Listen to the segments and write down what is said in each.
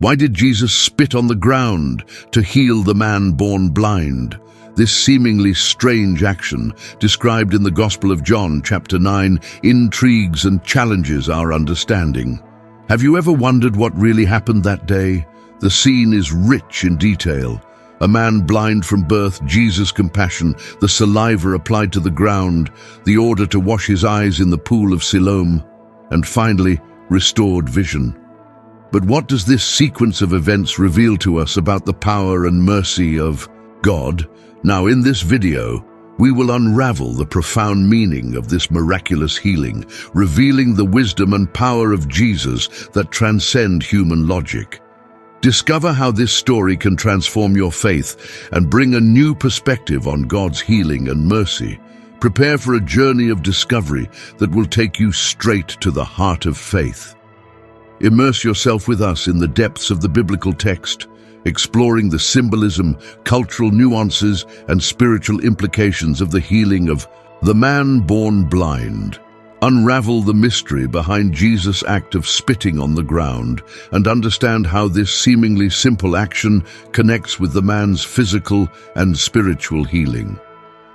Why did Jesus spit on the ground to heal the man born blind? This seemingly strange action, described in the Gospel of John, chapter 9, intrigues and challenges our understanding. Have you ever wondered what really happened that day? The scene is rich in detail. A man blind from birth, Jesus' compassion, the saliva applied to the ground, the order to wash his eyes in the pool of Siloam, and finally, restored vision. But what does this sequence of events reveal to us about the power and mercy of God? Now, in this video, we will unravel the profound meaning of this miraculous healing, revealing the wisdom and power of Jesus that transcend human logic. Discover how this story can transform your faith and bring a new perspective on God's healing and mercy. Prepare for a journey of discovery that will take you straight to the heart of faith. Immerse yourself with us in the depths of the biblical text, exploring the symbolism, cultural nuances, and spiritual implications of the healing of the man born blind. Unravel the mystery behind Jesus' act of spitting on the ground and understand how this seemingly simple action connects with the man's physical and spiritual healing.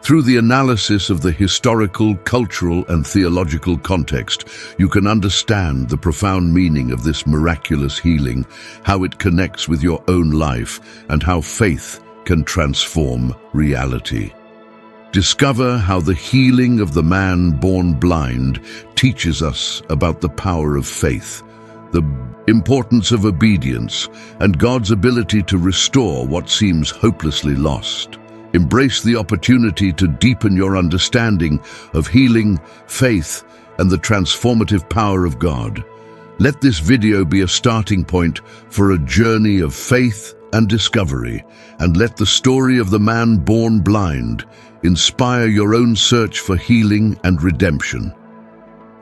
Through the analysis of the historical, cultural, and theological context, you can understand the profound meaning of this miraculous healing, how it connects with your own life, and how faith can transform reality. Discover how the healing of the man born blind teaches us about the power of faith, the importance of obedience, and God's ability to restore what seems hopelessly lost. Embrace the opportunity to deepen your understanding of healing, faith, and the transformative power of God. Let this video be a starting point for a journey of faith and discovery, and let the story of the man born blind inspire your own search for healing and redemption.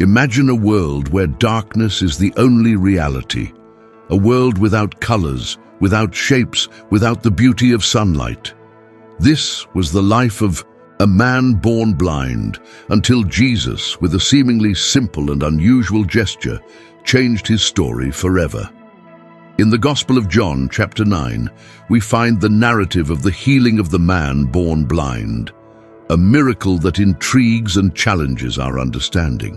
Imagine a world where darkness is the only reality, a world without colors, without shapes, without the beauty of sunlight. This was the life of a man born blind, until Jesus, with a seemingly simple and unusual gesture, changed his story forever. In the Gospel of John, chapter 9, we find the narrative of the healing of the man born blind, a miracle that intrigues and challenges our understanding.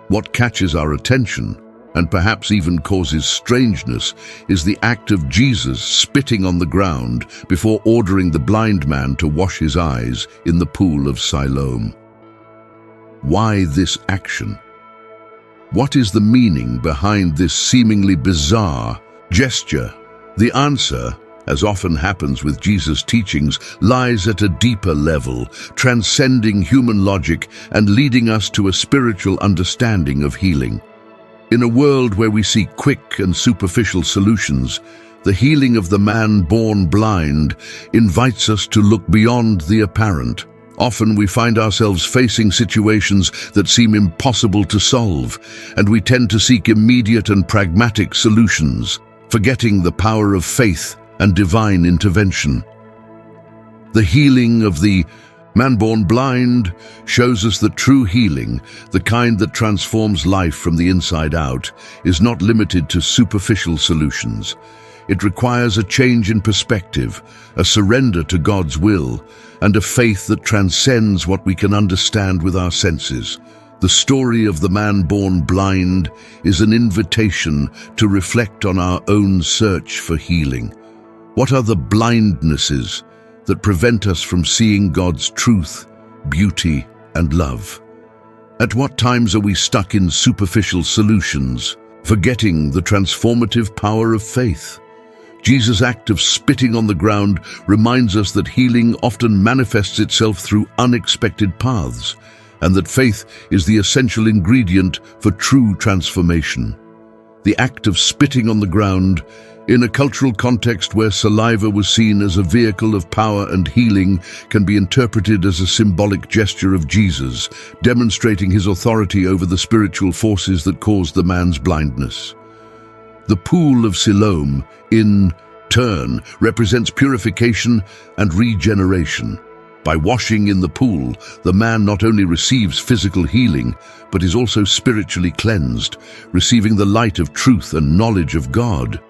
What catches our attention, and perhaps even causes strangeness, is the act of Jesus spitting on the ground before ordering the blind man to wash his eyes in the pool of Siloam. Why this action? What is the meaning behind this seemingly bizarre gesture? The answer, as often happens with Jesus' teachings, lies at a deeper level, transcending human logic and leading us to a spiritual understanding of healing. In a world where we seek quick and superficial solutions, the healing of the man born blind invites us to look beyond the apparent. Often we find ourselves facing situations that seem impossible to solve, and we tend to seek immediate and pragmatic solutions, forgetting the power of faith and divine intervention. The healing of the man born blind shows us that true healing, the kind that transforms life from the inside out, is not limited to superficial solutions. It requires a change in perspective, a surrender to God's will, and a faith that transcends what we can understand with our senses. The story of the man born blind is an invitation to reflect on our own search for healing. What are the blindnesses that prevent us from seeing God's truth, beauty, and love? At what times are we stuck in superficial solutions, forgetting the transformative power of faith? Jesus' act of spitting on the ground reminds us that healing often manifests itself through unexpected paths, and that faith is the essential ingredient for true transformation. The act of spitting on the ground, in a cultural context where saliva was seen as a vehicle of power and healing, can be interpreted as a symbolic gesture of Jesus, demonstrating his authority over the spiritual forces that caused the man's blindness. The pool of Siloam, in turn, represents purification and regeneration. By washing in the pool, the man not only receives physical healing, but is also spiritually cleansed, receiving the light of truth and knowledge of God.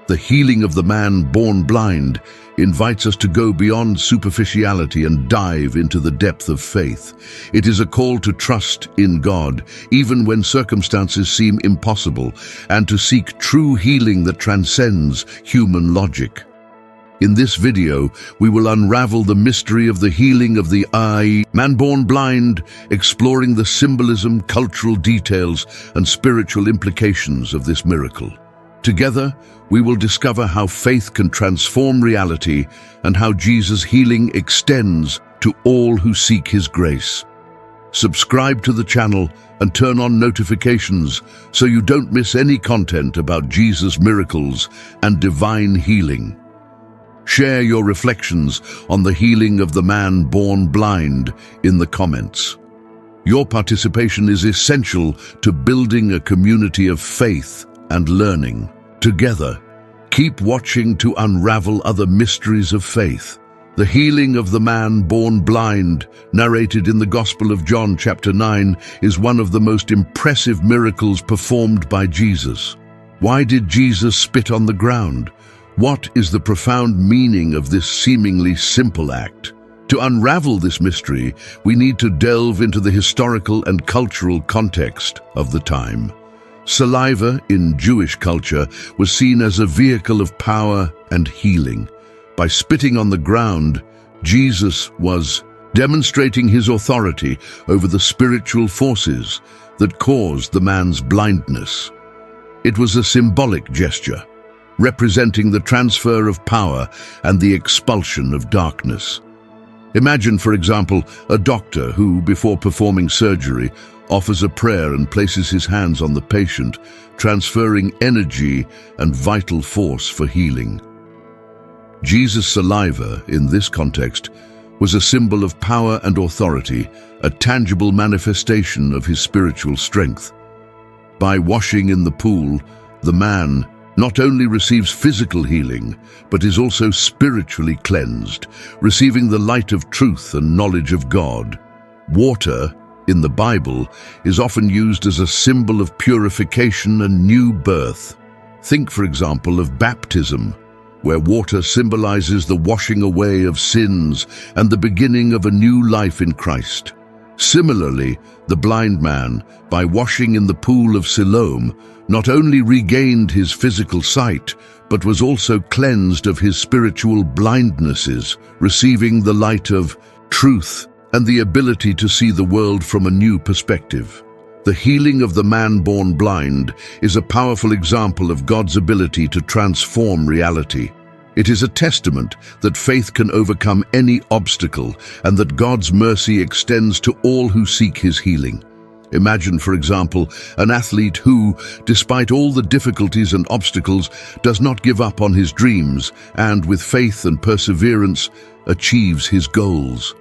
The healing of the man born blind invites us to go beyond superficiality and dive into the depth of faith. It is a call to trust in God, even when circumstances seem impossible, and to seek true healing that transcends human logic. In this video, we will unravel the mystery of the healing of the man born blind, exploring the symbolism, cultural details, and spiritual implications of this miracle. Together, we will discover how faith can transform reality and how Jesus' healing extends to all who seek his grace. Subscribe to the channel and turn on notifications so you don't miss any content about Jesus' miracles and divine healing. Share your reflections on the healing of the man born blind in the comments. Your participation is essential to building a community of faith and learning. Together, keep watching to unravel other mysteries of faith. The healing of the man born blind, narrated in the Gospel of John chapter 9, is one of the most impressive miracles performed by Jesus. Why did Jesus spit on the ground? What is the profound meaning of this seemingly simple act? To unravel this mystery, we need to delve into the historical and cultural context of the time. Saliva in Jewish culture was seen as a vehicle of power and healing. By spitting on the ground, Jesus was demonstrating his authority over the spiritual forces that caused the man's blindness. It was a symbolic gesture, representing the transfer of power and the expulsion of darkness. Imagine, for example, a doctor who, before performing surgery, offers a prayer and places his hands on the patient, transferring energy and vital force for healing. Jesus' saliva, in this context, was a symbol of power and authority, a tangible manifestation of his spiritual strength. By washing in the pool, the man not only receives physical healing, but is also spiritually cleansed, receiving the light of truth and knowledge of God. Water, in the Bible, is often used as a symbol of purification and new birth. Think, for example, of baptism, where water symbolizes the washing away of sins and the beginning of a new life in Christ. Similarly, the blind man, by washing in the pool of Siloam, not only regained his physical sight, but was also cleansed of his spiritual blindnesses, receiving the light of truth and the ability to see the world from a new perspective. The healing of the man born blind is a powerful example of God's ability to transform reality. It is a testament that faith can overcome any obstacle and that God's mercy extends to all who seek his healing. Imagine, for example, an athlete who, despite all the difficulties and obstacles, does not give up on his dreams and, with faith and perseverance, achieves his goals.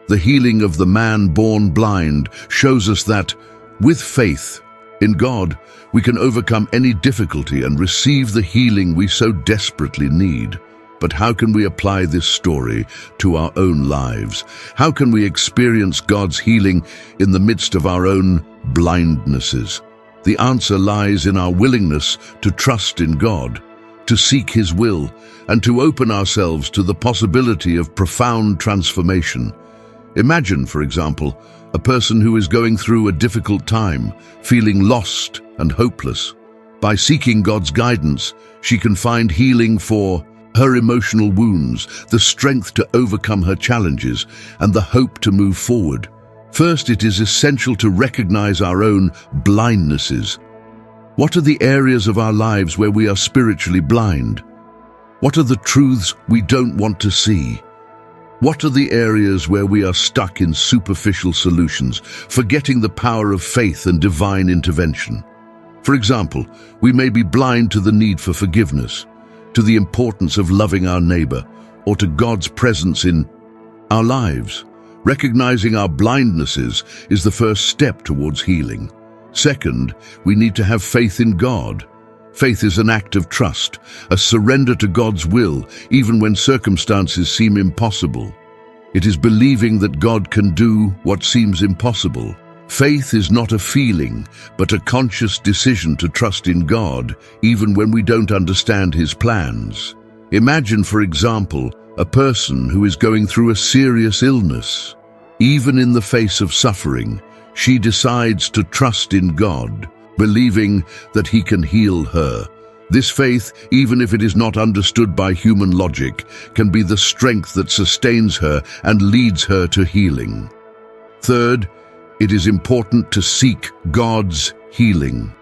The healing of the man born blind shows us that, with faith in God, we can overcome any difficulty and receive the healing we so desperately need. But how can we apply this story to our own lives? How can we experience God's healing in the midst of our own blindnesses? The answer lies in our willingness to trust in God, to seek his will, and to open ourselves to the possibility of profound transformation. Imagine, for example, a person who is going through a difficult time, feeling lost and hopeless. By seeking God's guidance, she can find healing for her emotional wounds, the strength to overcome her challenges, and the hope to move forward. First, it is essential to recognize our own blindnesses. What are the areas of our lives where we are spiritually blind? What are the truths we don't want to see? What are the areas where we are stuck in superficial solutions, forgetting the power of faith and divine intervention? For example, we may be blind to the need for forgiveness, to the importance of loving our neighbor, or to God's presence in our lives. Recognizing our blindnesses is the first step towards healing. Second, we need to have faith in God. Faith is an act of trust, a surrender to God's will, even when circumstances seem impossible. It is believing that God can do what seems impossible. Faith is not a feeling, but a conscious decision to trust in God, even when we don't understand His plans. Imagine, for example, a person who is going through a serious illness. Even in the face of suffering, she decides to trust in God, believing that He can heal her. This faith, even if it is not understood by human logic, can be the strength that sustains her and leads her to healing. Third, it is important to seek God's healing.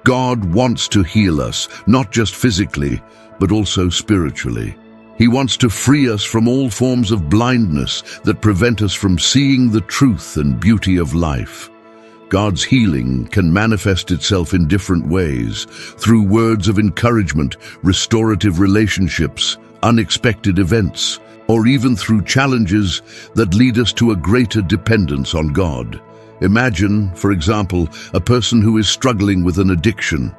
God wants to heal us, not just physically, but also spiritually. He wants to free us from all forms of blindness that prevent us from seeing the truth and beauty of life. God's healing can manifest itself in different ways, through words of encouragement, restorative relationships, unexpected events, or even through challenges that lead us to a greater dependence on God. Imagine, for example, a person who is struggling with an addiction.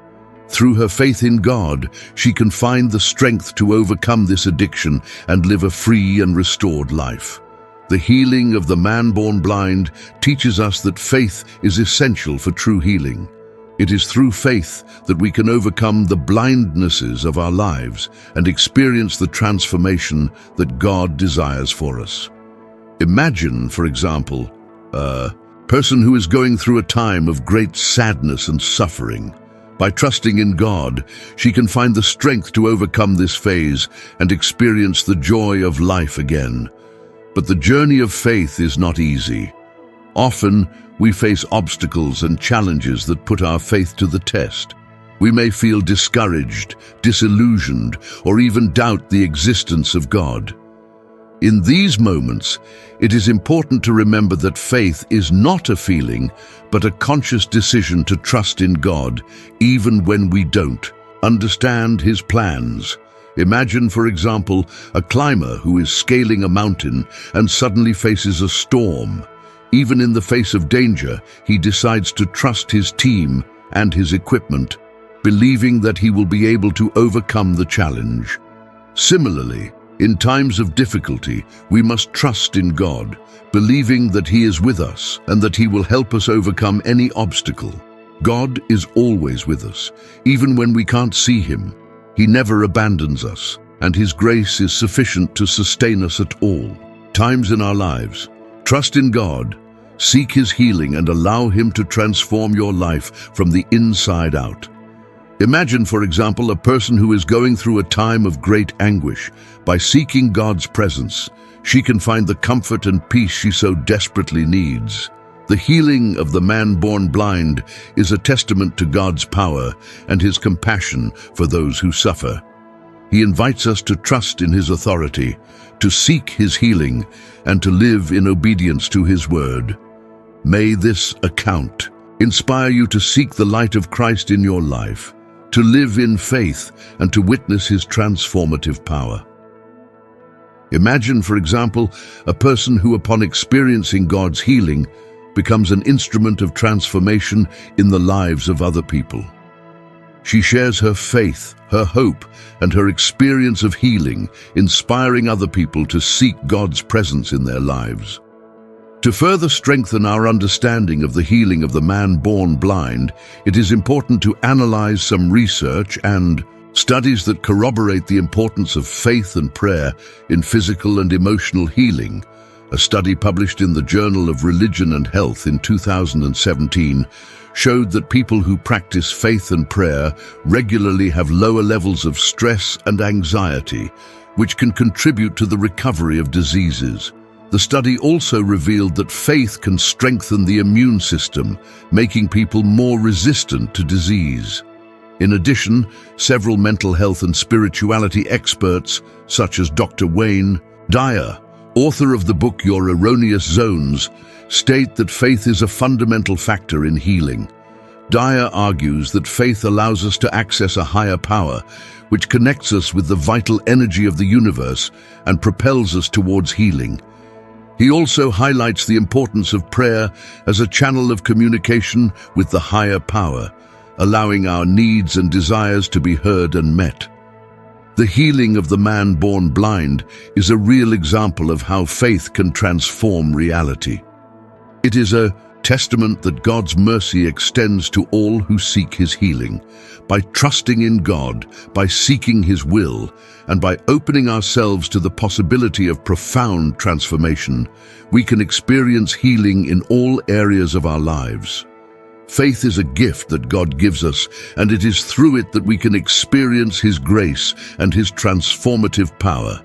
Through her faith in God, she can find the strength to overcome this addiction and live a free and restored life. The healing of the man born blind teaches us that faith is essential for true healing. It is through faith that we can overcome the blindnesses of our lives and experience the transformation that God desires for us. Imagine, for example, a person who is going through a time of great sadness and suffering. By trusting in God, she can find the strength to overcome this phase and experience the joy of life again. But the journey of faith is not easy. Often, we face obstacles and challenges that put our faith to the test. We may feel discouraged, disillusioned, or even doubt the existence of God. In these moments, it is important to remember that faith is not a feeling, but a conscious decision to trust in God, even when we don't understand His plans. Imagine, for example, a climber who is scaling a mountain and suddenly faces a storm. Even in the face of danger, he decides to trust his team and his equipment, believing that he will be able to overcome the challenge. Similarly, in times of difficulty, we must trust in God, believing that He is with us and that He will help us overcome any obstacle. God is always with us, even when we can't see Him. He never abandons us, and His grace is sufficient to sustain us at all times in our lives. Trust in God, seek His healing, and allow Him to transform your life from the inside out. Imagine, for example, a person who is going through a time of great anguish. By seeking God's presence, she can find the comfort and peace she so desperately needs. The healing of the man born blind is a testament to God's power and His compassion for those who suffer. He invites us to trust in His authority, to seek His healing, and to live in obedience to His word. May this account inspire you to seek the light of Christ in your life, to live in faith, and to witness His transformative power. Imagine, for example, a person who, upon experiencing God's healing, becomes an instrument of transformation in the lives of other people. She shares her faith, her hope, and her experience of healing, inspiring other people to seek God's presence in their lives. To further strengthen our understanding of the healing of the man born blind, it is important to analyze some research and studies that corroborate the importance of faith and prayer in physical and emotional healing. A study published in the Journal of Religion and Health in 2017 showed that people who practice faith and prayer regularly have lower levels of stress and anxiety, which can contribute to the recovery of diseases. The study also revealed that faith can strengthen the immune system, making people more resistant to disease. In addition, several mental health and spirituality experts, such as Dr. Wayne Dyer, author of the book Your Erroneous Zones, state that faith is a fundamental factor in healing. Dyer argues that faith allows us to access a higher power, which connects us with the vital energy of the universe and propels us towards healing. He also highlights the importance of prayer as a channel of communication with the higher power, allowing our needs and desires to be heard and met. The healing of the man born blind is a real example of how faith can transform reality. It is a testament that God's mercy extends to all who seek His healing. By trusting in God, by seeking His will, and by opening ourselves to the possibility of profound transformation, we can experience healing in all areas of our lives. Faith is a gift that God gives us, and it is through it that we can experience His grace and His transformative power.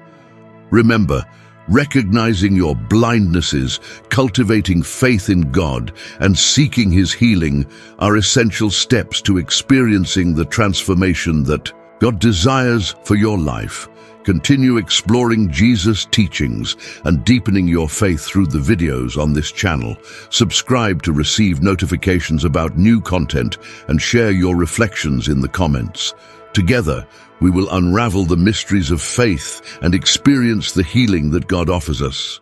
Remember, recognizing your blindnesses, cultivating faith in God, and seeking His healing are essential steps to experiencing the transformation that God desires for your life. Continue exploring Jesus' teachings and deepening your faith through the videos on this channel. Subscribe to receive notifications about new content and share your reflections in the comments. Together, we will unravel the mysteries of faith and experience the healing that God offers us.